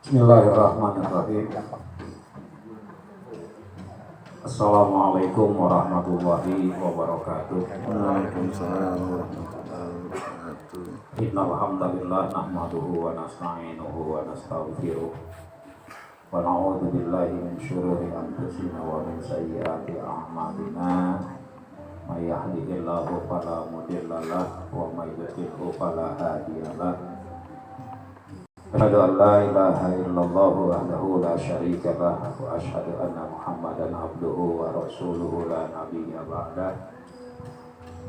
Bismillahirrahmanirrahim. Assalamualaikum warahmatullahi wabarakatuh. Waalaikumsalam warahmatullahi wabarakatuh. Innal hamdalillah nahmaduhu wa nasta'inuhu wa nastaghfiruh wa na'udzu billahi min syururi anfusina wa min sayyiati a'malina. May yahdihillahu fala mudilla lahu wa may yudlilhu fala hadiya lahu. Asyhadu an la ilaha illallah wahdahu la syarika lah wa asyhadu anna Muhammadan abduhu wa rasuluhu la nabiyya ba'dah.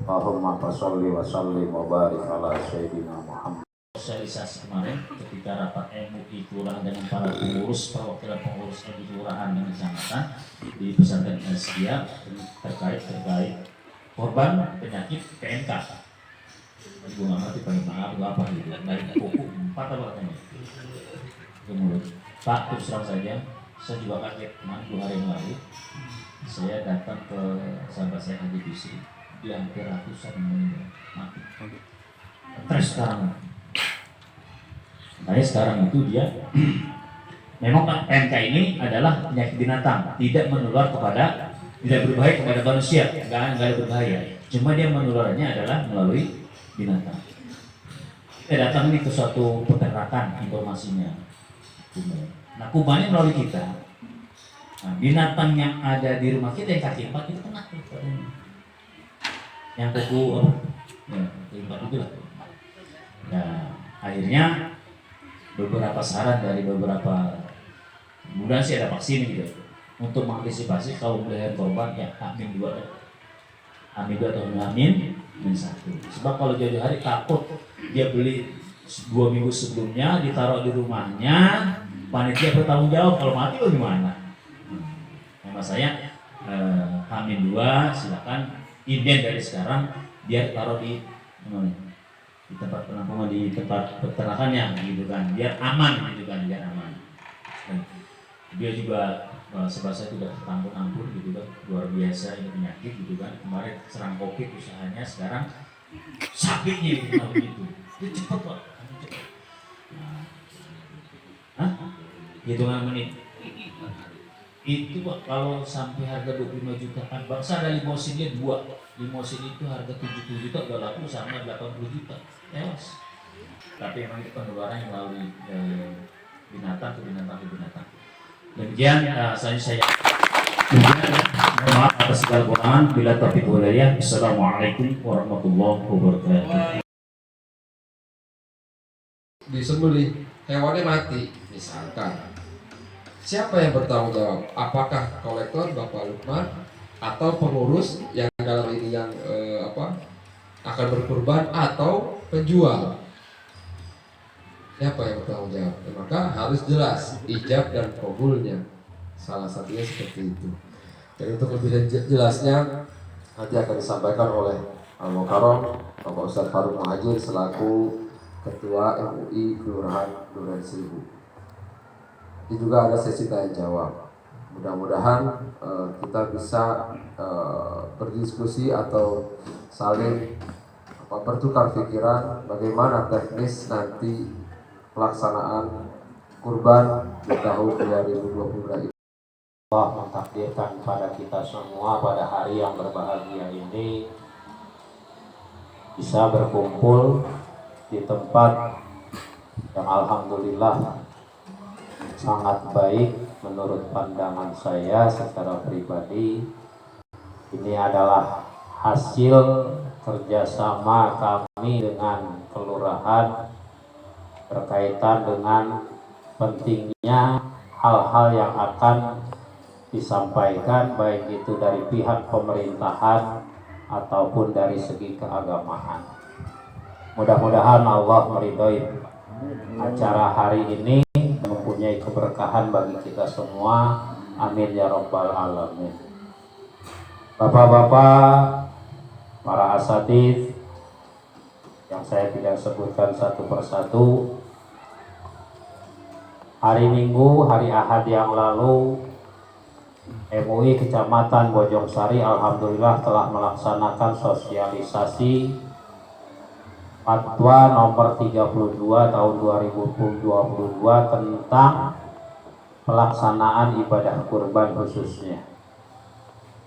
Allahumma sholli wa sallim wa barik ala sayyidina Muhammad. Sosialisasi kemarin ketika rapat MUI kelurahan dengan para pengurus perwakilan pengurus MUI kelurahan dan kecamatan di pesantren Asia terkait korban penyakit PMK. Gue nggak ngerti penyebab apa gitu. Dari kuku 4 apa katanya? Ke mulut. Pak, terus terang saja, saya juga kaget kemarin 2 hari yang lalu. Saya datang ke sahabat saya Haji Bisri, dia hampir ratusan meninggal mati. Terus sekarang, makanya sekarang itu dia memang PMK ini adalah penyakit binatang, tidak menular kepada, tidak berbahaya kepada manusia, nggak ada berbahaya. Cuma dia menularnya adalah melalui binatang. Kita datang ini ke suatu peternakan informasinya. Nah, kumannya melalui kita. Nah, binatang yang ada di rumah kita yang kaki 4 itu kena. Yang kuku apa? Ya, kaki 4 itu lah. Nah, akhirnya beberapa saran dari beberapa, mudah sih ada vaksin gitu untuk mengantisipasi kalau melihat korban ya Amin 2 atau Amin -1. Sebab kalau jauh hari takut dia beli 2 minggu sebelumnya ditaruh di rumahnya, panitia bertanggung jawab kalau mati bagaimana? Nama saya Amin 2, silakan inden dari sekarang dia taruh di tempat penampungan, di tempat peternakannya gitu kan, biar aman gitu kan, biar aman. Dan dia juga sebasa sudah tertampung gitu kan, luar biasa ini penyakit gitu kan. Kemarin serang COVID usahanya, sekarang sapinya gitu begitu. Itu cepat kok, cepat. Nah, hitungan menit. Itu Pak, kalau sampai harga 25 juta kan bangsa ada limousinnya 2. Limousin itu harga 70 juta udah laku sama 80 juta. Tewas. Tapi memang itu penularan melalui binatang ke binatang. Demikian saya maaf atas segala kekurangan. Bila taufiq wal hidayah. Assalamualaikum warahmatullahi wabarakatuh. Disembelih, hewannya mati, misalkan, siapa yang bertanggung jawab? Apakah kolektor Bapak Lukman atau pengurus yang dalam ini yang akan berkurban atau penjual? Siapa yang bertanggung jawab? Maka harus jelas ijab dan qabulnya. Salah satunya seperti itu. Dan untuk lebih jelasnya nanti akan disampaikan oleh Al-Mukarram Bapak Ustadz Faruk Muhajir selaku Ketua MUI Kelurahan Duren Seribu. Ini juga ada sesi tanya jawab. Mudah-mudahan kita bisa berdiskusi atau saling bertukar pikiran bagaimana teknis nanti pelaksanaan kurban di tahun 2022 ini. Allah mentakdirkan pada kita semua pada hari yang berbahagia ini bisa berkumpul di tempat yang alhamdulillah sangat baik menurut pandangan saya secara pribadi. Ini adalah hasil kerjasama kami dengan kelurahan berkaitan dengan pentingnya hal-hal yang akan disampaikan baik itu dari pihak pemerintahan ataupun dari segi keagamaan. Mudah-mudahan Allah meridhoi acara hari ini, mempunyai keberkahan bagi kita semua. Amin ya rabbal alamin. Bapak-bapak, para asatidz yang saya tidak sebutkan satu persatu, hari Minggu, hari Ahad yang lalu MUI Kecamatan Bojongsari alhamdulillah telah melaksanakan sosialisasi Fatwa nomor 32 tahun 2022 tentang pelaksanaan ibadah kurban khususnya.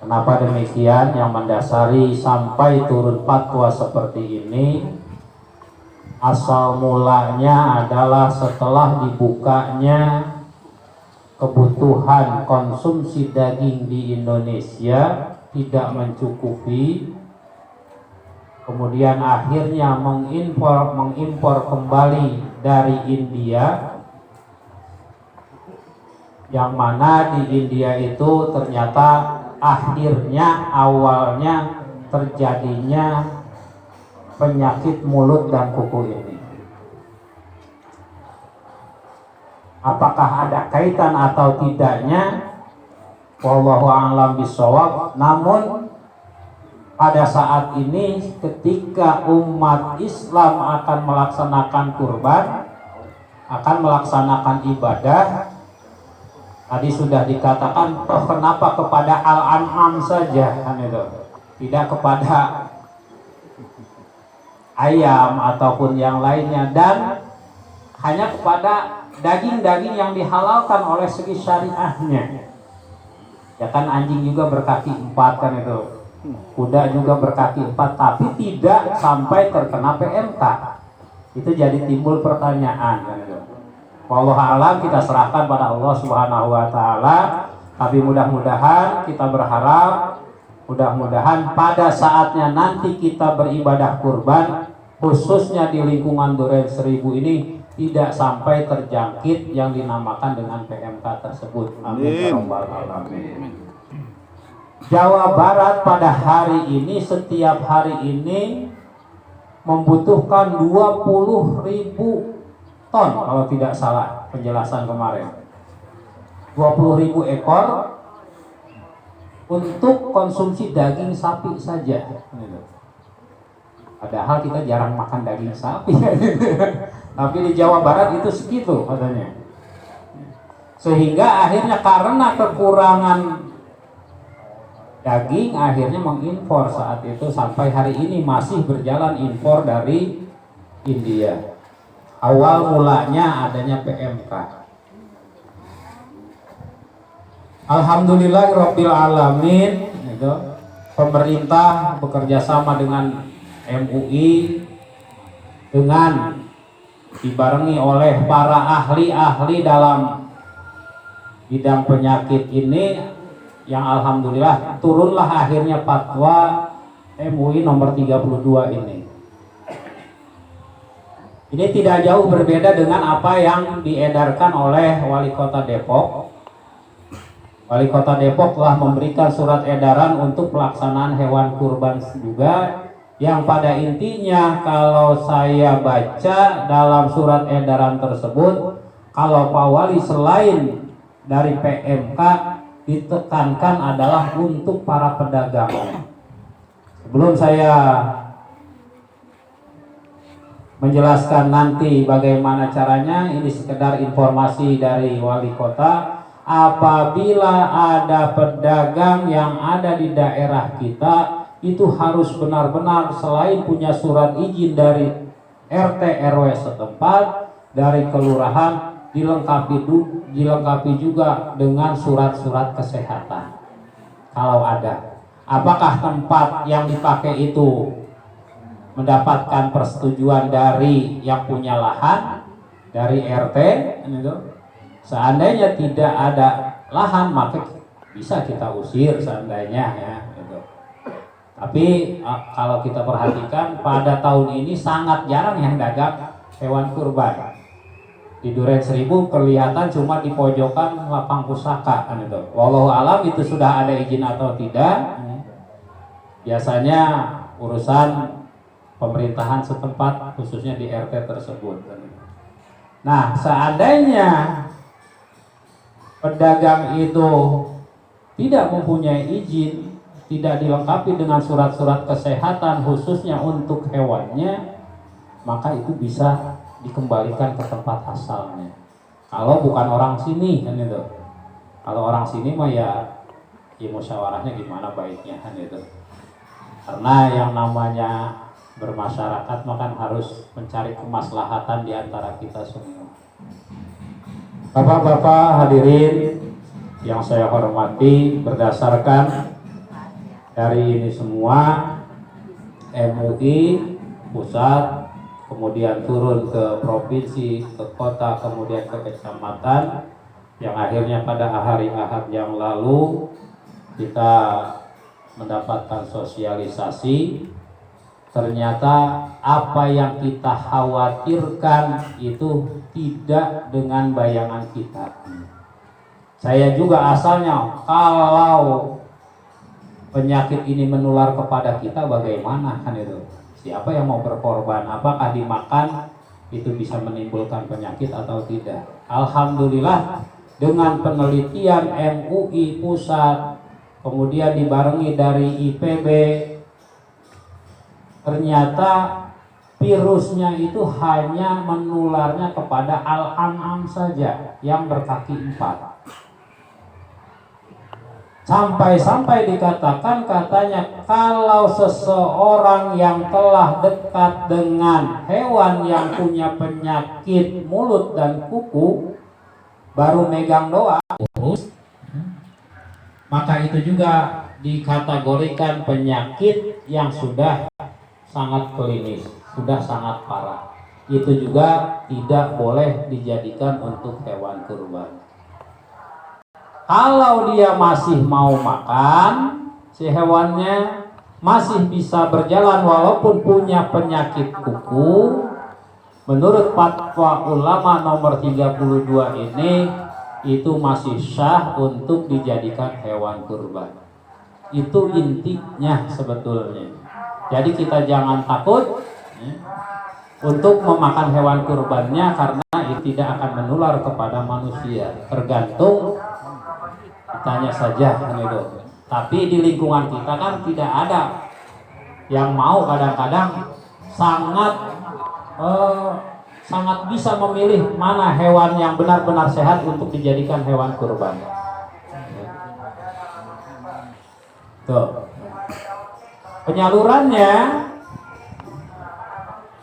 Kenapa demikian? Yang mendasari sampai turun fatwa seperti ini, asal mulanya adalah setelah dibukanya kebutuhan konsumsi daging di Indonesia tidak mencukupi, kemudian akhirnya mengimpor kembali dari India, yang mana di India itu ternyata awalnya terjadinya penyakit mulut dan kuku ini. Apakah ada kaitan atau tidaknya, wallahu a'lam bishawab. Namun pada saat ini ketika umat Islam akan melaksanakan kurban, akan melaksanakan ibadah, tadi sudah dikatakan, kenapa kepada Al-An'am saja, kan itu, tidak kepada ayam ataupun yang lainnya, dan hanya kepada daging-daging yang dihalalkan oleh segi syariahnya. Ya kan, anjing juga berkaki 4, kan itu, kuda juga berkaki 4, tapi tidak sampai terkena PMK. Itu jadi timbul pertanyaan, kan itu. Wallahu a'lam, kita serahkan pada Allah Subhanahu wa taala. Tapi mudah-mudahan kita berharap, mudah-mudahan pada saatnya nanti kita beribadah kurban, khususnya di lingkungan Duren 1000 ini, tidak sampai terjangkit yang dinamakan dengan PMK tersebut. Amin ya rabbal alamin. Jawa Barat pada hari ini, setiap hari ini membutuhkan 20.000 ton kalau tidak salah penjelasan kemarin, 20.000 ekor untuk konsumsi daging sapi saja. Padahal kita jarang makan daging sapi, tapi di Jawa Barat itu segitu katanya. Sehingga akhirnya karena kekurangan daging, akhirnya mengimpor saat itu, sampai hari ini masih berjalan impor dari India. Awal mulanya adanya PMK. Alhamdulillahirabbil alamin, itu pemerintah bekerja sama dengan MUI, dengan dibarengi oleh para ahli-ahli dalam bidang penyakit ini, yang alhamdulillah turunlah akhirnya fatwa MUI nomor 32 ini. Ini tidak jauh berbeda dengan apa yang diedarkan oleh Wali Kota Depok. Wali Kota Depok telah memberikan surat edaran untuk pelaksanaan hewan kurban juga, yang pada intinya kalau saya baca dalam surat edaran tersebut, kalau Pak Wali selain dari PMK ditekankan adalah untuk para pedagang. Sebelum saya menjelaskan nanti bagaimana caranya, ini sekedar informasi dari wali kota. Apabila ada pedagang yang ada di daerah kita, itu harus benar-benar selain punya surat izin dari RT RW setempat, dari kelurahan, dilengkapi juga dengan surat-surat kesehatan kalau ada. Apakah tempat yang dipakai itu mendapatkan persetujuan dari yang punya lahan, dari RT, gitu. Seandainya tidak ada lahan, maka bisa kita usir seandainya, ya, gitu. Tapi kalau kita perhatikan pada tahun ini sangat jarang yang dagang hewan kurban. Di Duren 1000 kelihatan cuma di pojokan lapang pusaka, kan itu. Wallahu alam itu sudah ada izin atau tidak. Biasanya urusan pemerintahan setempat, khususnya di RT tersebut. Nah, seandainya pedagang itu tidak mempunyai izin, tidak dilengkapi dengan surat-surat kesehatan khususnya untuk hewannya, maka itu bisa dikembalikan ke tempat asalnya. Kalau bukan orang sini, kan itu. Kalau orang sini mah ya musyawarahnya gimana baiknya, kan itu. Karena yang namanya bermasyarakat maka harus mencari kemaslahatan di antara kita semua. Bapak-bapak hadirin yang saya hormati, berdasarkan dari ini semua MUI pusat, kemudian turun ke provinsi, ke kota, kemudian ke kecamatan, yang akhirnya pada hari Ahad yang lalu kita mendapatkan sosialisasi. Ternyata apa yang kita khawatirkan itu tidak dengan bayangan kita. Saya juga asalnya kalau penyakit ini menular kepada kita bagaimana kan itu? Siapa yang mau berkorban? Apakah dimakan itu bisa menimbulkan penyakit atau tidak? Alhamdulillah dengan penelitian MUI pusat, kemudian dibarengi dari IPB, ternyata virusnya itu hanya menularnya kepada al-an'am saja yang berkaki 4. Sampai-sampai dikatakan katanya kalau seseorang yang telah dekat dengan hewan yang punya penyakit mulut dan kuku baru megang doang, maka itu juga dikategorikan penyakit yang sudah sangat klinis, sudah sangat parah. Itu juga tidak boleh dijadikan untuk hewan kurban. Kalau dia masih mau makan, si hewannya masih bisa berjalan walaupun punya penyakit kuku, menurut fatwa ulama nomor 32 ini itu masih sah untuk dijadikan hewan kurban. Itu intinya sebetulnya. Jadi kita jangan takut untuk memakan hewan kurbannya karena itu tidak akan menular kepada manusia. Tergantung tanya saja kan itu. Tapi di lingkungan kita kan tidak ada yang mau, kadang-kadang sangat bisa memilih mana hewan yang benar-benar sehat untuk dijadikan hewan kurban. Tuh.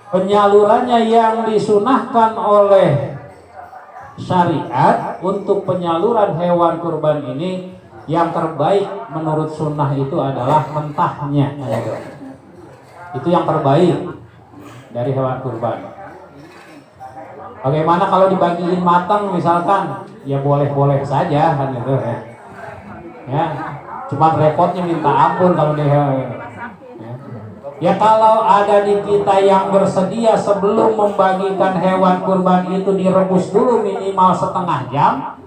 Penyalurannya yang disunahkan oleh syariat untuk penyaluran hewan kurban ini, yang terbaik menurut sunnah itu adalah mentahnya. Itu yang terbaik dari hewan kurban. Bagaimana kalau dibagiin matang misalkan, ya boleh-boleh saja kan itu ya. Ya, cuma repotnya minta ampun kalau dia. Ya kalau ada di kita yang bersedia sebelum membagikan hewan kurban itu direbus dulu minimal setengah jam,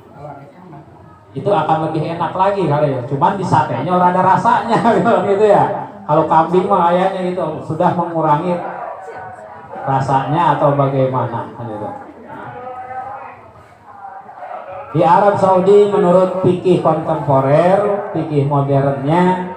itu akan lebih enak lagi kali ya. Cuman di satenya orang ada rasanya gitu ya. Kalau kambing mah kayaknya itu sudah mengurangi rasanya atau bagaimana gitu. Di Arab Saudi menurut fikih kontemporer, fikih modernnya,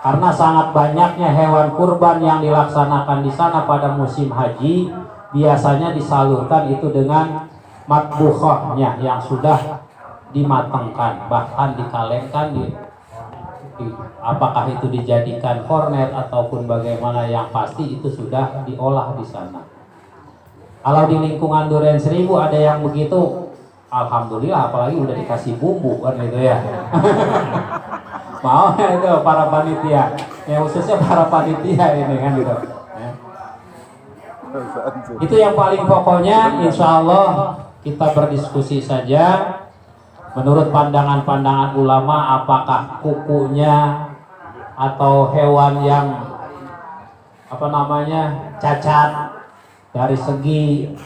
karena sangat banyaknya hewan kurban yang dilaksanakan di sana pada musim haji, biasanya disalurkan itu dengan matbukhahnya yang sudah dimatangkan, bahkan dikalengkan apakah itu dijadikan kornet ataupun bagaimana, yang pasti itu sudah diolah di sana. Kalau di lingkungan Duren Seribu ada yang begitu, alhamdulillah, apalagi udah dikasih bumbu kan itu ya. Mau itu para panitia, ya khususnya para panitia ini kan gitu. Ya. Itu yang paling pokoknya, insya Allah kita berdiskusi saja. Menurut pandangan-pandangan ulama, apakah kukunya atau hewan yang cacat dari segi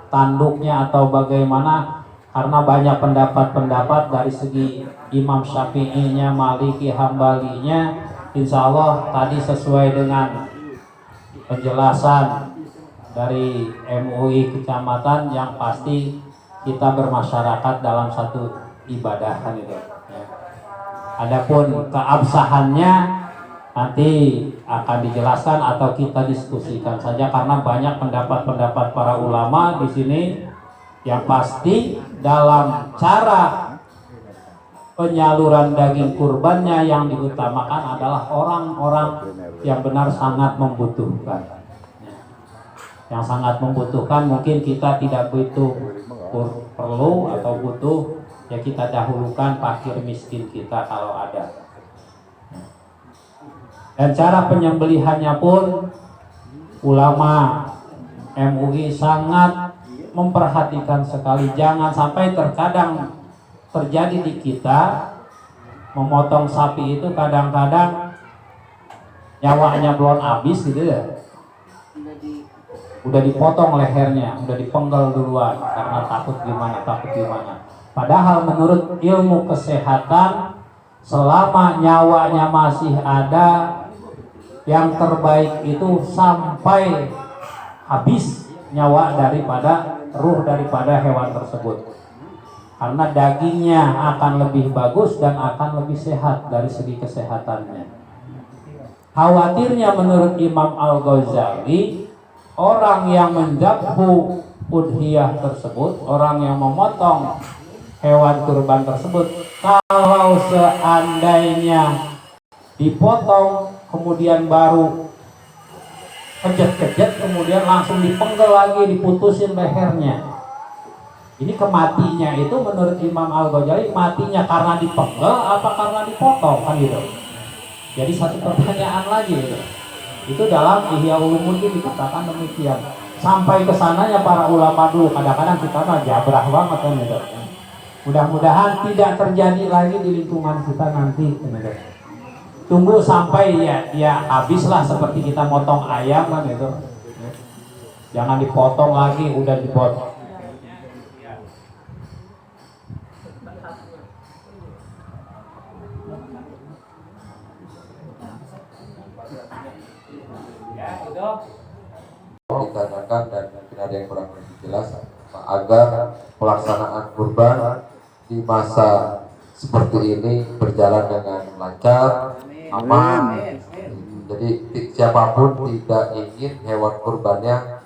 tanduknya atau bagaimana, karena banyak pendapat-pendapat dari segi Imam Syafi'inya, Maliki, Hambalinya. Insya Allah tadi sesuai dengan penjelasan dari MUI kecamatan, yang pasti kita bermasyarakat dalam satu ibadah kan itu. Ya. Adapun keabsahannya nanti akan dijelaskan atau kita diskusikan saja, karena banyak pendapat-pendapat para ulama di sini. Yang pasti dalam cara penyaluran daging kurbannya yang diutamakan adalah orang-orang yang benar sangat membutuhkan. Yang sangat membutuhkan, mungkin kita tidak begitu perlu atau butuh, ya kita dahulukan fakir miskin kita kalau ada. Dan cara penyembelihannya pun ulama MUI sangat memperhatikan sekali. Jangan sampai terkadang terjadi di kita memotong sapi itu kadang-kadang nyawanya belum habis gitu ya, udah dipotong lehernya, udah dipenggal duluan karena takut gimana. Padahal menurut ilmu kesehatan, selama nyawanya masih ada, yang terbaik itu sampai habis nyawa daripada ruh daripada hewan tersebut, karena dagingnya akan lebih bagus dan akan lebih sehat dari segi kesehatannya. Khawatirnya menurut Imam Al-Ghazali, orang yang menjabhu udhiyah tersebut, orang yang memotong hewan kurban tersebut, kalau seandainya dipotong kemudian baru kejet kemudian langsung dipenggal lagi, diputusin lehernya, ini kematinya itu menurut Imam Al-Ghazali matinya karena dipenggal apa karena dipotong, kan gitu. Jadi satu pertanyaan lagi gitu. Itu dalam Ihya Ulumuddin dikatakan demikian. Sampai ke sananya para ulama dulu, kadang-kadang kita mah jabrah banget kan gitu. Mudah-mudahan tidak terjadi lagi di lingkungan kita nanti. Gitu. Tunggu sampai ya habislah seperti kita motong ayam kan gitu. Jangan dipotong lagi, udah dipotong. Ditanyakan dan mungkin ada yang kurang lebih jelas agar pelaksanaan kurban di masa seperti ini berjalan dengan lancar, aman. Jadi siapapun tidak ingin hewan kurbannya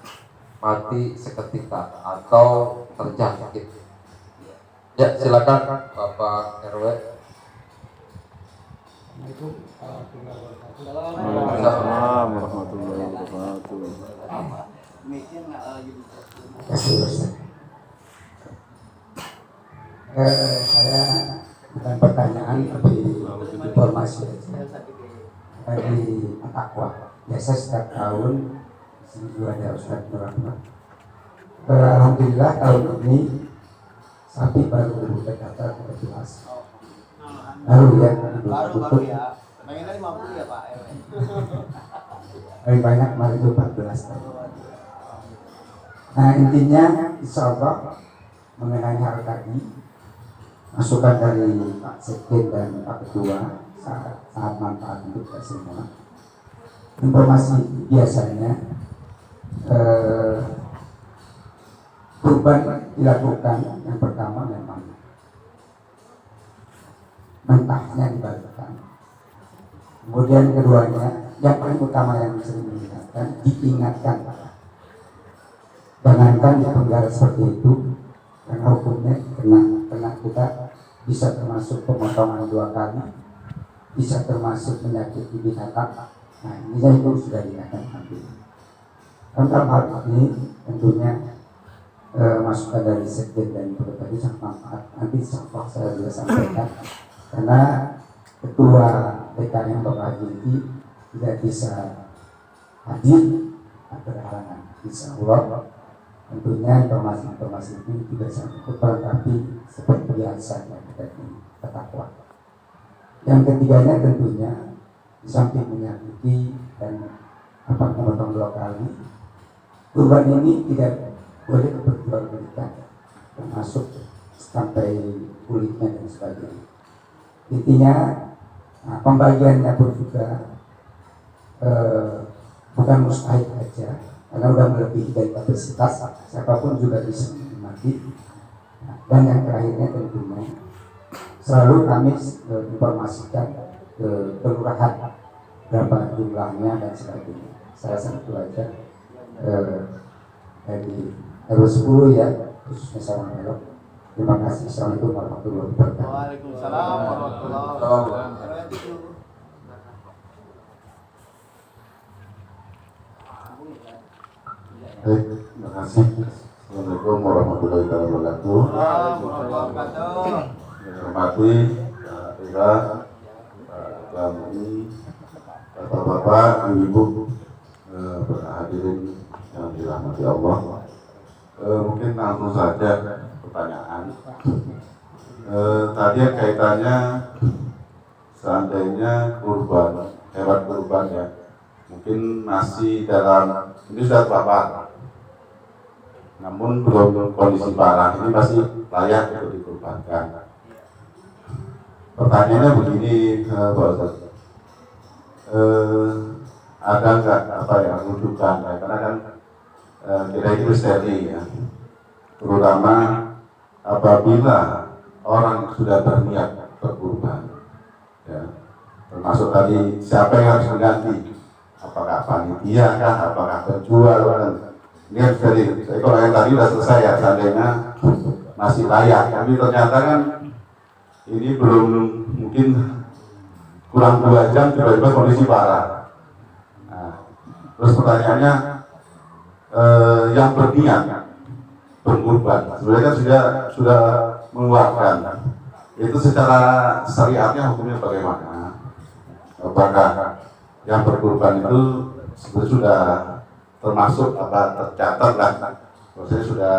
mati seketika atau terjangkit. Ya, silakan Bapak RW. Waalaikumsalam warahmatullahi wabarakatuh. Saya bukan pertanyaan tapi informasi di Takwa. Biasa setiap tahun sini ada Ustaz Nurahmat. Alhamdulillah tahun ini sapi baru terdaftar 14. Baru ya, baru ya. Pengennya 50 ya Pak. Paling banyak kemarin itu 14. Nah intinya insya Allah mengenai hal tadi, masukan dari Pak Sekjen dan Pak Ketua sangat manfaat untuk kita semua. Informasi biasanya kurban dilakukan yang pertama memang mentahnya dibagikan. Kemudian keduanya, yang paling utama yang sering diingatkan, jangankan dipenggal seperti itu, karena hukumnya kena kita bisa termasuk pemotongan 2 kali, bisa termasuk menyakiti binatang. Nah ini itu sudah diingatkan nanti. Dalam hal ini tentunya masukan dari Sekjen dan Ketua tadi sangat manfaat. Nanti saya juga sampaikan, karena Ketua BKM Bapak Haji tidak bisa hadir atau halangan. Insya Allah tentunya informasi ini tidak sampai tapi seperti biasa yang kita Takwa. Yang ketiganya tentunya di samping menyakiti dan memotong 2 kali, kurban ini tidak boleh diperjualbelikan, termasuk sampai kulitnya dan sebagainya. Intinya pembagiannya pun juga bukan mustahil aja, karena sudah melebihi dari kapasitas, siapapun juga bisa menikmati. Dan yang terakhirnya tentunya selalu kami informasikan ke kelurahan berapa jumlahnya dan sebagainya. Saya satu aja dari RW 10 ya, khususnya Sawangelok, Terima kasih. Assalamualaikum warahmatullahi wabarakatuh. Waalaikumsalam warahmatullahi wabarakatuh. Baik, terima kasih. Assalamualaikum warahmatullahi wabarakatuh. Warahmatullahi wabarakatuh. Yang hormati Pak Lurah, Pak Ketua MUI, Bapak-bapak, Ibu, para hadirin yang dirahmati Allah. Mungkin langsung saja pertanyaan. Tadi kaitannya seandainya kurban, hewan kurban ya, mungkin masih dalam, ini sudah terpapar, namun belum kondisi parah, ini masih layak untuk dikurbankan. Pertanyaannya begini, Pak Ustadz, ada nggak apa ya rujukan? Ya, karena kan kita itu misteri ya, terutama apabila orang sudah berniat berkurban, ya, termasuk tadi siapa yang harus mengganti, apakah panitia kah, apakah penjual kan? Ini harus dari, kalau yang tadi sudah selesai ya, seandainya masih layak, tapi ternyata kan ini belum, mungkin kurang 2 jam tiba-tiba kondisi parah. Nah, terus pertanyaannya, yang berniat berkurban, sebenarnya kan sudah mengeluarkan, itu secara syariatnya hukumnya bagaimana? Apakah yang berkurban itu sebenarnya sudah termasuk apa tercatat lah, maksudnya sudah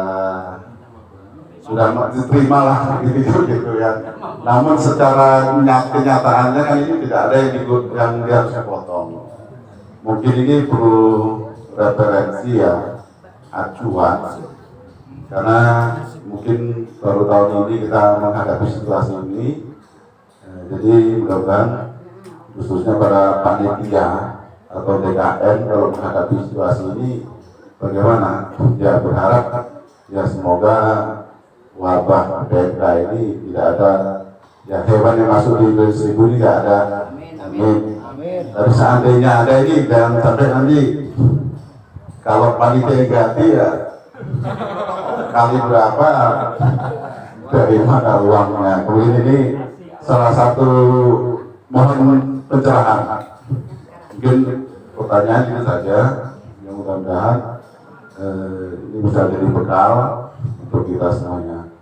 diterima lah gitu ya. Namun secara kenyataannya kan ini tidak ada yang dia harus potong. Mungkin ini perlu referensi ya, acuan, karena mungkin baru tahun ini kita menghadapi situasi ini. Jadi mudah-mudahan khususnya para panitia atau DKN kalau menghadapi situasi ini bagaimana, ya berharap ya semoga wabah PMK ini tidak ada, ya hewan yang masuk di 1000 ini tidak ada. Amin. Tapi seandainya ada ini, dan sampai nanti kalau panitia ganti ya kali berapa dari mana uangnya. Kemudian ini salah satu mohon pencerahan. Mungkin pertanyaan ini saja, yang mudah-mudahan ini bisa jadi bekal untuk kita semuanya.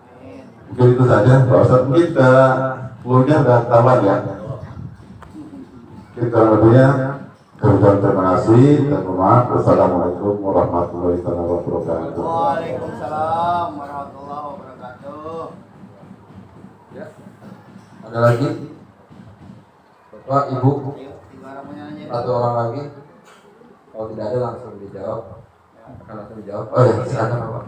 Mungkin itu saja, Pak Ustadz. Mungkin sebelumnya sudah ketahuan ya. Kita lebihnya terima kasih dan maaf. Wassalamualaikum warahmatullahi wabarakatuh. Waalaikumsalam warahmatullahi wabarakatuh. Ya. Ada lagi? Bapak, Ibu, atau orang lagi? Kalau tidak ada langsung dijawab. Akan langsung dijawab. Oh ya, silakan Bapak.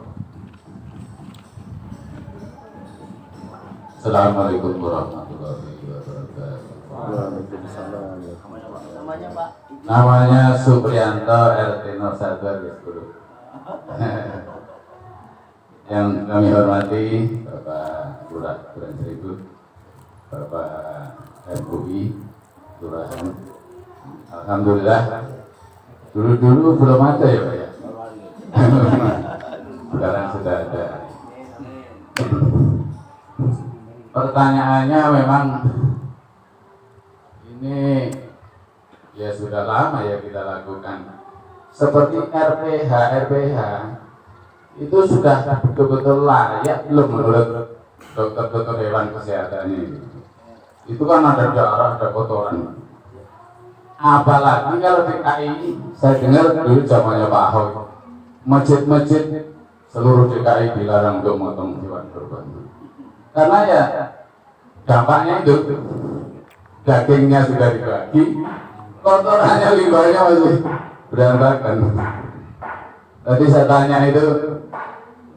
Assalamualaikum warahmatullahi wabarakatuh. Waalaikumsalam. Namanya Pak. Namanya Supriyanto, RT 01 Guru. Yang kami hormati Bapak Lurah Duren Seribu, Bapak MUI Kelurahan. Alhamdulillah, dulu belum ada ya Pak ya. Sekarang sudah ada. Pertanyaannya memang ini ya sudah lama ya kita lakukan. Seperti RPH itu sudah betul-betul layak belum menurut dokter hewan kesehatan ini. Itu kan ada darah, ada kotoran. Apalagi kalau DKI, saya dengar dulu zamannya Pak Ahok, masjid-masjid seluruh DKI dilarang untuk memotong hewan kurban. Karena ya dampaknya itu dagingnya sudah dibagi, kotorannya, limbahnya masih berantakan. Tadi saya tanya itu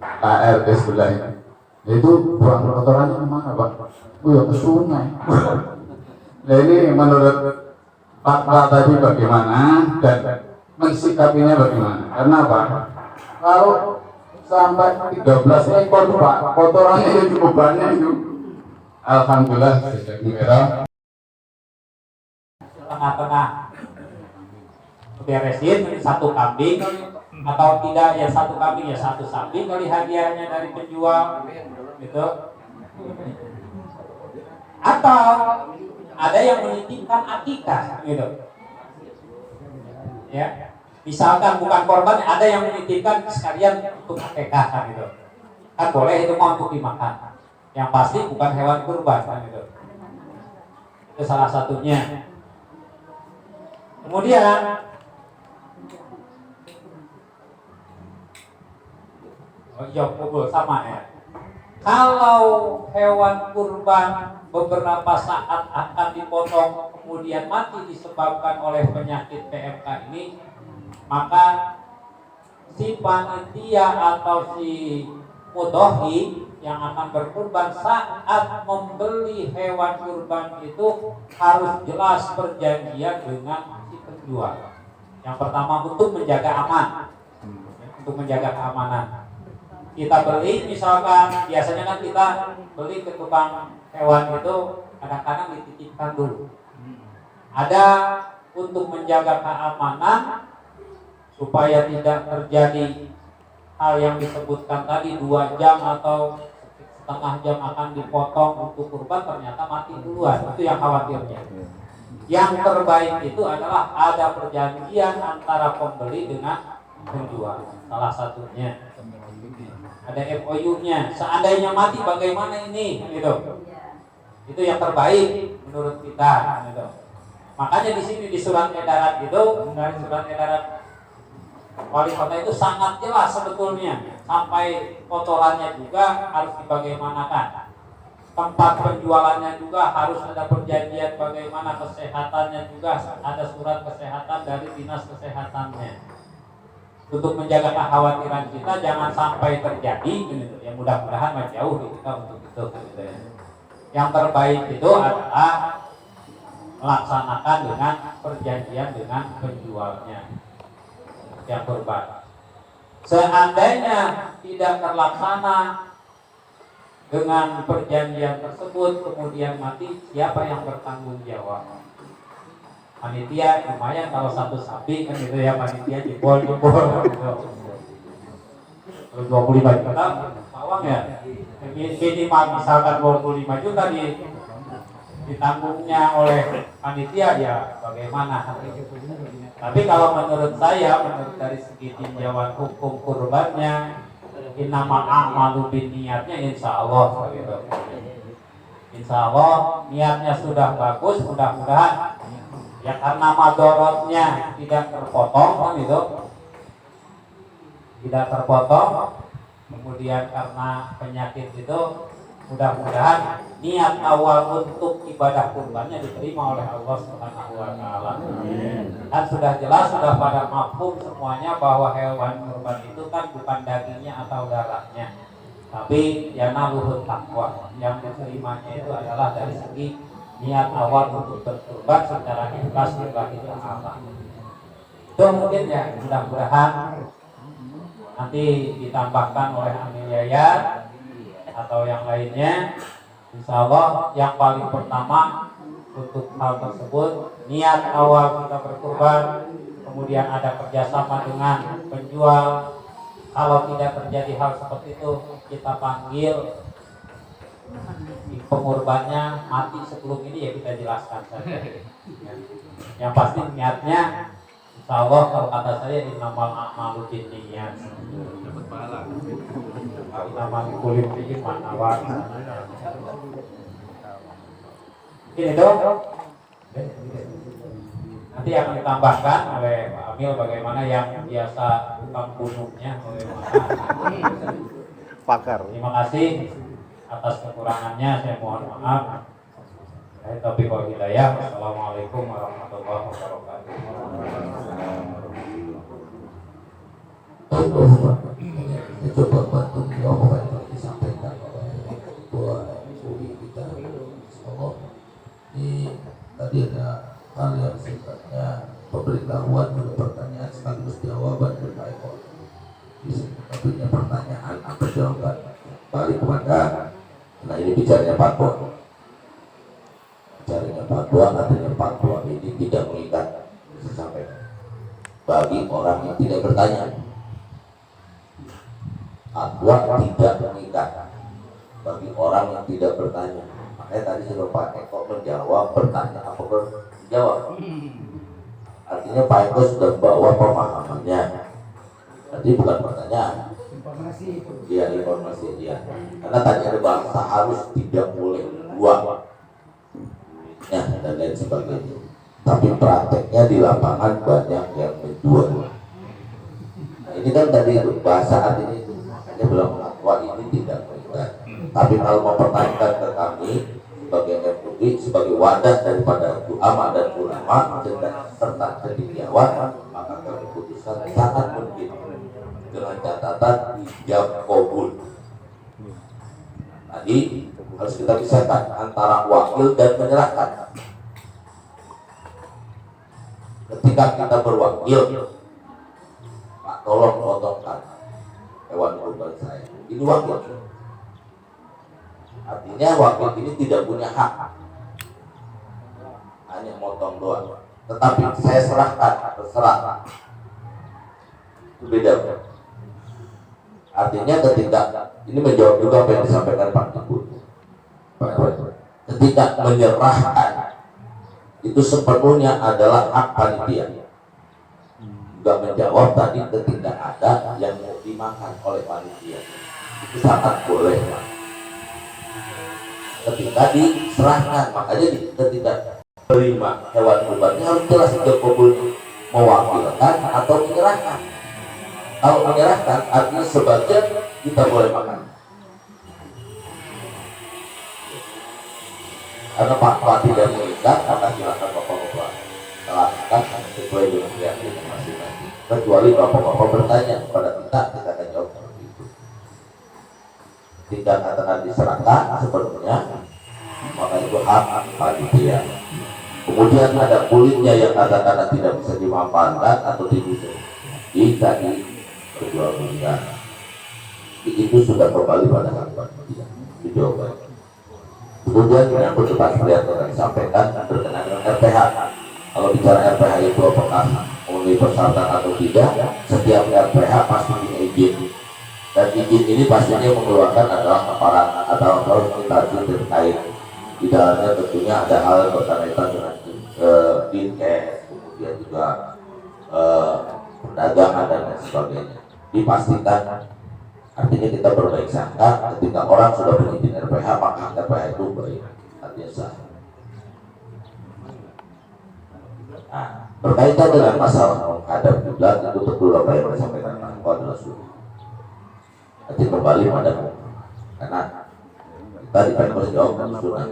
KRT sebelah itu buang kotorannya kemana Pak? Oh ya ke sungai. Nah ini menurut Pak tadi bagaimana dan mensikapinya bagaimana? Karena apa? Kalau sampai 13 ekor Pak, kotorannya itu cukup banyak itu. Alhamdulillah sudah merah. Tengah-tengah beresin satu kambing atau tidak ya satu kambing ya satu sapi kali hadiahnya dari penjual gitu. Atau ada yang menitipkan akikah gitu. Ya. Misalkan bukan korban, ada yang menitipkan sekalian untuk akikah kan gitu. Kan boleh itu mau untuk dimakan. Yang pasti bukan hewan kurban kan gitu. Itu salah satunya. Kemudian sama ya. Kalau hewan kurban beberapa saat akan dipotong kemudian mati disebabkan oleh penyakit PMK ini, maka si panitia atau si mudhohi yang akan berkurban saat membeli hewan kurban itu harus jelas perjanjian dengan si penjual. Yang pertama untuk menjaga aman, untuk menjaga keamanan. Kita beli misalkan, biasanya kan kita beli ke tukang hewan itu kadang-kadang dititipkan dulu. Ada untuk menjaga keamanan supaya tidak terjadi hal yang disebutkan tadi 2 jam atau setengah jam akan dipotong untuk kurban ternyata mati duluan. Itu yang khawatirnya. Yang terbaik itu adalah ada perjanjian antara pembeli dengan penjual. Salah satunya ada MOU-nya. Seandainya mati bagaimana ini? Gitu. Itu yang terbaik menurut kita. Gitu. Makanya di sini di surat edaran itu, dari surat edaran wali kota itu sangat jelas sebetulnya. Sampai kotorannya juga harus dibagaimanakan. Tempat penjualannya juga harus ada perjanjian bagaimana kesehatannya juga, ada surat kesehatan dari dinas kesehatannya. Untuk menjaga kekhawatiran kita jangan sampai terjadi gitu. Ya mudah-mudahan masih jauh kita untuk itu gitu ya. Yang terbaik itu adalah melaksanakan dengan perjanjian dengan penjualnya yang kurban. Seandainya tidak terlaksana dengan perjanjian tersebut kemudian mati, siapa yang bertanggung jawab? Panitia lumayan kalau 1 sapi kan gitu ya, panitia jebol gitu. Kalau 25 juta pawang ya minimal misalkan 25 juta ditanggungnya oleh panitia ya bagaimana. Tapi kalau menurut saya, menurut dari segi tinjauan hukum kurbannya, innamal a'malu binniyatnya insya Allah gitu. Insya Allah niatnya sudah bagus, mudah-mudahan ya karena madorotnya tidak terpotong kan itu, tidak terpotong, kemudian karena penyakit itu mudah-mudahan niat awal untuk ibadah kurbannya diterima oleh Allah Subhanahu wa taala. Dan sudah jelas, sudah pada mafhum semuanya bahwa hewan kurban itu kan bukan dagingnya atau darahnya, tapi yanaluhut taqwa. Yang diterimanya itu adalah dari segi niat awal untuk berkurban secara ikhlas lillahi ta'ala. Itu mungkin ya, mudah-mudahan nanti ditambahkan oleh Amin Yayat atau yang lainnya. Insya Allah yang paling pertama untuk hal tersebut niat awal kita berkurban, kemudian ada kerjasama dengan penjual. Kalau tidak terjadi hal seperti itu, kita panggil pengurbannya mati sebelum ini ya kita jelaskan saja. Yang pasti niatnya insya Allah kalau kata saya innamal a'malu binniyat. Dapat pahala. Innamal kulit bikin manawa. Ini dong. Nanti akan ditambahkan oleh Pak Amil bagaimana yang biasa tukang gunungnya. Pakar. Terima kasih. Atas kekurangannya saya mohon maaf. Taufiq wal hidayah. Wassalamualaikum warahmatullahi wabarakatuh. Coba bantu jawaban yang disampaikan oleh Ketua MUI kita. Semoga ini tadi ada hal yang sifatnya pemberitahuan juga pertanyaan sekaligus jawaban terkait di sini. Tapi pertanyaan apa jawaban balik kepada. Nah ini bicaranya fatwa. Bicaranya fatwa, artinya fatwa ini tidak mengikat sampai bagi orang yang tidak bertanya. Fatwa tidak mengikat. bagi orang yang tidak bertanya. Makanya tadi sudah Pak Eko menjawab bertanya apa menjawab. Artinya Pak Eko sudah bawa pemahamannya. Jadi bukan pertanyaan. Iya, informasi dia. Karena tadi ada bahasa harus tidak boleh dua, ya, dan lain sebagainya. Tapi prakteknya di lapangan banyak yang menjual. Nah ini kan tadi itu bahasa artinya itu. Makanya bilang wah ini tidak benar. Tapi kalau mempertanyakan ke kami sebagai MUI, sebagai wadah daripada ulama dan ulama serta cendekiawan, maka kami putuskan sangat mungkin dengan catatan ijab kabul. Tadi harus kita pisahkan antara wakil dan menyerahkan. Ketika kita berwakil, Pak tolong potongkan hewan kurban saya. Ini wakil. Artinya wakil ini tidak punya hak, hanya motong doang. Tetapi saya serahkan, terserah. Itu beda. Artinya ketika ini menjawab juga apa yang disampaikan Pak Ibu. Ketika menyerahkan itu sepenuhnya adalah hak panitia. Juga menjawab tadi ketika ada yang mau dimakan oleh panitia itu sangat boleh. Ketika diserahkan, makanya ketika terima hewan kurbannya harus jelas ijab kabulnya mewakilkan atau menyerahkan. Kalau menyerahkan artinya sebagian kita boleh makan. Karena Pak tidak mengikat, maka silakan Bapak-Bapak lakukan sesuai dengan keyakinan masing-masing. Kecuali Bapak-Bapak bertanya kepada kita akan jawab seperti itu. Tidak katakan diserahkan sepenuhnya, maka itu hak panitia. Kemudian ada kulitnya yang katakan tidak bisa dimanfaatkan atau tidak bisa diperjualbelikan. Itu sudah kembali pada hak panitia. Itu jawabannya. Kemudian yang cepat melihat yang disampaikan berkenaan dengan RPH. Kalau bicara RPH itu apakah memenuhi persyaratan atau tidak, setiap RPH pasti punya izin. Dan izin ini pastinya mengeluarkan adalah aparat atau organisasi terkait. Di dalamnya tentunya ada hal berkaitan dengan dinkes, kemudian juga perdagangan dan lain sebagainya. Dipastikan. Artinya kita berbaik sangka ketika orang sudah berizin RPH, maka RPH itu baik, artinya sah. Nah, berkaitan dengan masalah menghadap kiblat itu tentu apa yang disampaikan Pak Eko adalah sunnah. Nanti kembali pada karena kita di Pak Eko jawab sunnah.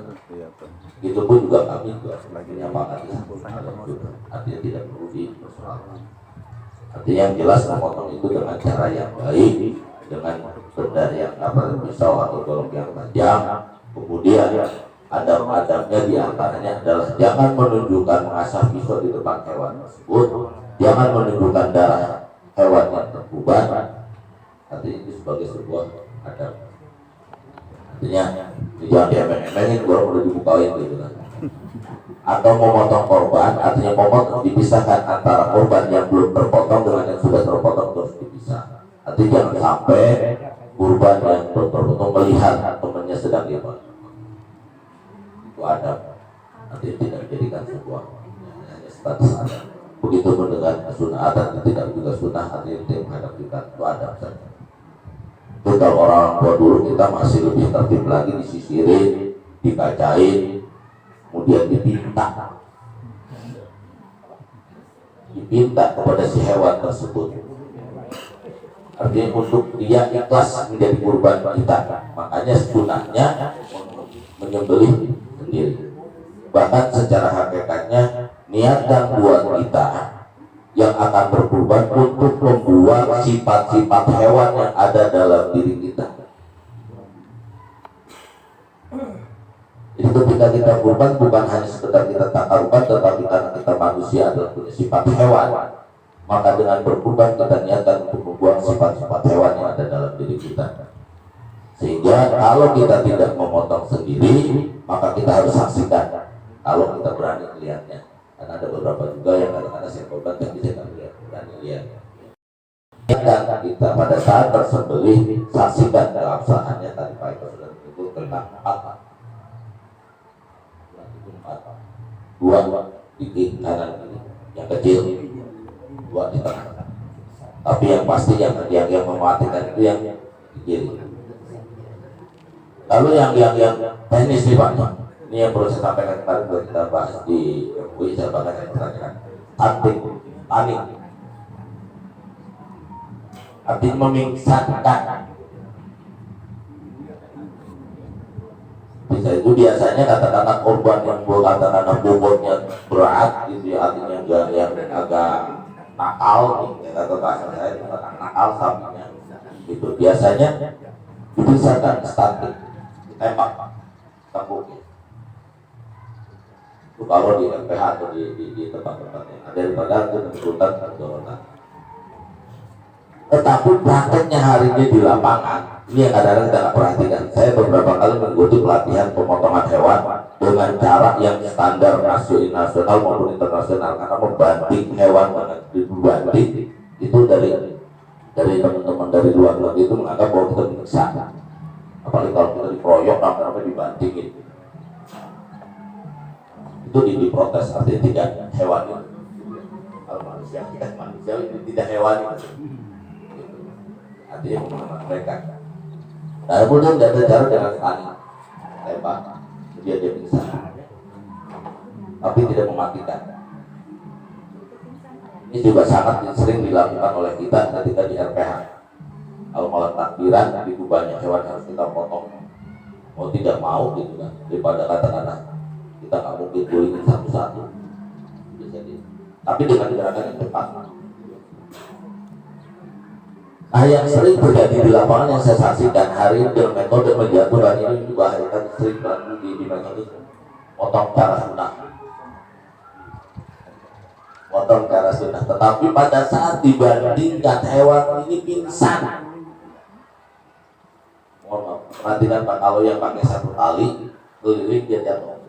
Itu pun juga kami juga menyamakan artinya tidak perlu dipersoalkan. Artinya yang jelas memotong itu dengan cara yang baik, dengan benda yang pisau atau golok yang tajam. Kemudian adab-adabnya diantaranya adalah jangan menunjukkan mengasah pisau di depan hewan tersebut, jangan menunjukkan darah hewan yang terkuban. Artinya itu sebagai sebuah adab. Artinya jangan diemeng-emengin, baru udah dibukain gitu kan. Atau memotong korban, artinya memotong dipisahkan antara korban yang belum terpotong dengan yang sudah terpotong terus dipisah. Artinya jangan sampai kurban yang terpotong melihat temannya sedang dipotong. Itu adab. Artinya tidak dijadikan sebuah hanya status adab. Begitu mendengar sunnah adat tidak juga sunnah, artinya tidak menghadap kita, itu adab saja. Itu kalau orang tua dulu kita masih lebih tertib lagi, disisirin, dikacain, kemudian dipinta kepada si hewan tersebut. Artinya untuk dia ikhlas menjadi kurban kita. Makanya sunahnya menyembelih sendiri. Bahkan secara hakikatnya niatkan buat kita yang akan berkurban untuk membuang sifat-sifat hewan yang ada dalam diri kita. Jadi ketika kita kurban bukan hanya sekedar kita takarukan, tetapi karena kita manusia adalah punya sifat hewan, maka dengan berkurban kita niatkan untuk membuang sifat-sifat hewan yang ada dalam diri kita. Sehingga kalau kita tidak memotong sendiri, maka kita harus saksikan. Kalau kita berani melihatnya, karena ada beberapa juga yang kadang-kadang saya korban tapi saya tidak berani lihat. Dan kita pada saat tersembelih saksikan keabsahannya tadi Pak Eko sudah menyebut tengah empat, dua di kanan ini, yang kecil, dua di tengah. Tapi yang pasti yang mematikan itu yang di kiri. Lalu yang teknis nih Pak, ini yang perlu saya sampaikan kemarin buat kita bahas di MUI, saya bahkan yang pertanyaan panik, artinya memingsankan. Bisa itu biasanya kata-kata korban yang kata-kata bobotnya berat gitu ya, artinya yang agak nakal gitu, kata bahasa saya itu nakal sapinya gitu, biasanya dibisarkan stunting, ditembak tembuknya. Itu kalau di MPH atau di tempat-tempat yang ada, daripada itu menentukan perjalanan. Tetapi prakteknya hari ini di lapangan, ini yang kadang-kadang kita nggak perhatikan. Saya beberapa kali mengikuti pelatihan pemotongan hewan dengan cara yang standar nasional maupun internasional, karena membanting hewan dengan dibanting itu dari teman-teman dari luar negeri itu menganggap bahwa kita menyiksa, apalagi kalau kita dikeroyok sampai dibantingin, itu diprotes, artinya tidak hewani. Kalau manusia itu tidak hewani, artinya pemahaman mereka. Nah, kemudian ada cara dengan panik, tembak, dia bisa, tapi tidak mematikan. Ini juga sangat sering dilakukan oleh kita ketika di RPH. Kalau malam takbiran itu banyak hewan harus kita potong, mau tidak mau gitu kan, daripada kata-kata kita nggak mungkin gulingin satu-satu. Tapi dengan gerakan yang cepat. Nah, yang sering terjadi di lapangan yang saya saksikan hari ini dengan metode menjatuhkan ini juga kan sering berlaku di metode potong cara sunnah. Tetapi pada saat dibandingkan hewan ini pingsan. Mohon maaf, perhatikan Pak, kalau yang pakai satu tali keliling dia jatuh,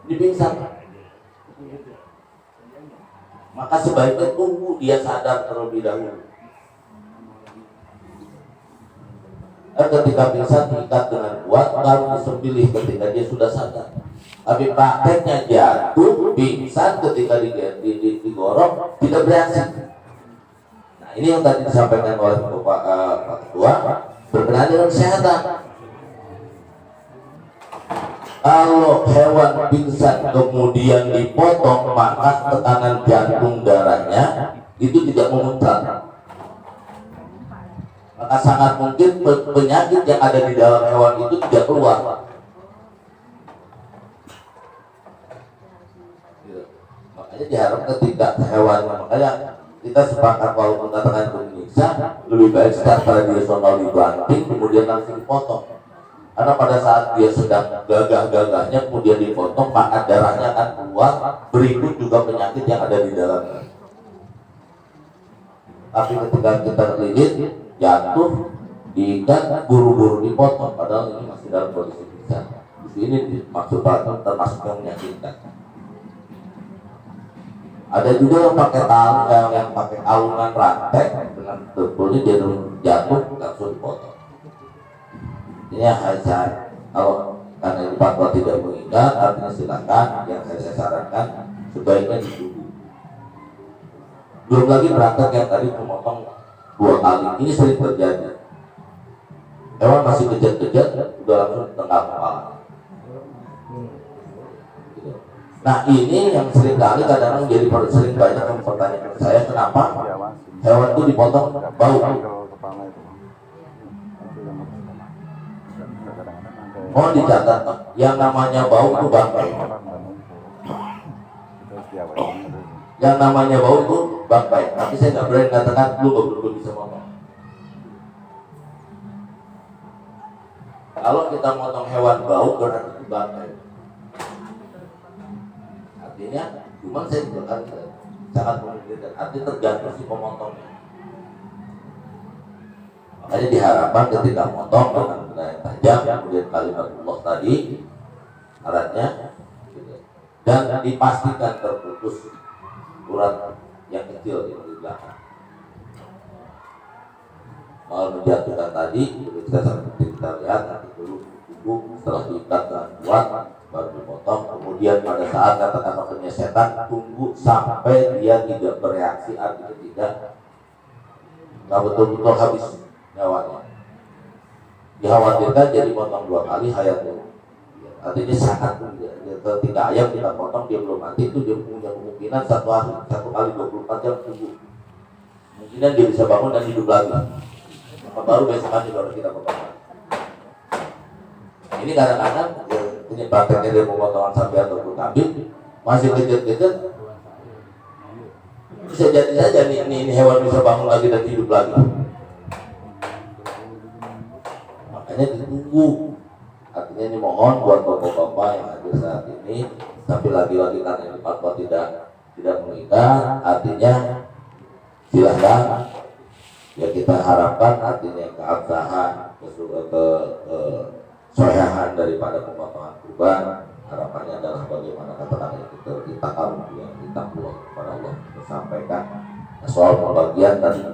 ini pingsan. Maka sebaiknya tunggu dia sadar terlebih dahulu. Dan ketika pingsan diikat dengan kuat, lalu disembelih ketika dia sudah sadar. Tapi prakteknya jatuh, pingsan ketika digorok, tidak bereaksi. Nah, ini yang tadi disampaikan oleh Pak Ketua berkenaan dengan kesehatan. Kalau hewan pingsan kemudian dipotong, maka tekanan jantung darahnya itu tidak memutar. Maka sangat mungkin penyakit yang ada di dalam hewan itu tidak keluar. Makanya diharap ketika hewan, makanya kita sepakat walaupun katakan penyiksa, lebih baik secara tradisional dibanting kemudian langsung dipotong. Karena pada saat dia sedang gagah-gagahnya kemudian dipotong, maka darahnya akan keluar, berikut juga penyakit yang ada di dalamnya. Tapi ketika kita lilit, jatuh, diikat, buru-buru dipotong, padahal ini masih dalam kondisi pingsan. Ini maksud termasuk yang menyakitkan. Ada juga yang pakai yang pakai alungan rantai dengan terpulih dia jatuh langsung dipotong. Ini saya kalau karena ini fatwa tidak mengikat, artinya silakan. Yang saya sarankan sebaiknya ditunggu. Belum lagi praktek yang tadi memotong 2 kali, ini sering terjadi. Hewan masih kejat-kejat, udah langsung tengah kepala. Nah, ini yang sering kali kadang-kadang jadi sering banyak yang pertanyaan saya, kenapa hewan itu dipotong bau? Oh, dicatat, yang namanya bau itu bangkai. Yang namanya bau itu bangkai. Tapi saya nggak berani katakan lu belum bisa ngomong. Kalau kita motong hewan bau berarti itu bangkai. Artinya, cuma saya juga kan sangat memikirkan. Artinya tergantung si pemotongnya. Makanya diharapkan ketika motong dengan benda yang tajam, kemudian kalimat Allah tadi syaratnya gitu. Dan dipastikan terputus urat yang kecil di belakang. Mau menjatuhkan tadi, kita sangat penting kita lihat diikat nanti dulu tunggu setelah diikat dengan kuat baru dipotong. Kemudian pada saat katakanlah penyesetan tunggu sampai dia tidak bereaksi, artinya tidak betul-betul habis nyawanya. Dikhawatirkan jadi potong 2 kali hayatnya. Artinya sangat ketika ayam kita potong dia belum mati itu dia punya kemungkinan 1 kali 24 jam tunggu. Mungkinan dia bisa bangun dan hidup lagi. Maka baru besokannya baru kita potong. Ini kadang-kadang punya prakteknya dari pemotongan sapi ataupun kambing masih kecil-kecil bisa jadi saja ini hewan bisa bangun lagi dan hidup lagi. Makanya ditunggu. Artinya ini mohon buat bapak-bapak yang hadir saat ini, tapi lagi-lagi karena ini fatwa tidak mengikat, artinya silahkan ya kita harapkan artinya keabsahan, kesohihan daripada pemotongan kurban. Harapannya adalah bagaimana katakan itu kita kalau yang kita kepada Allah sampaikan soal pembagian dan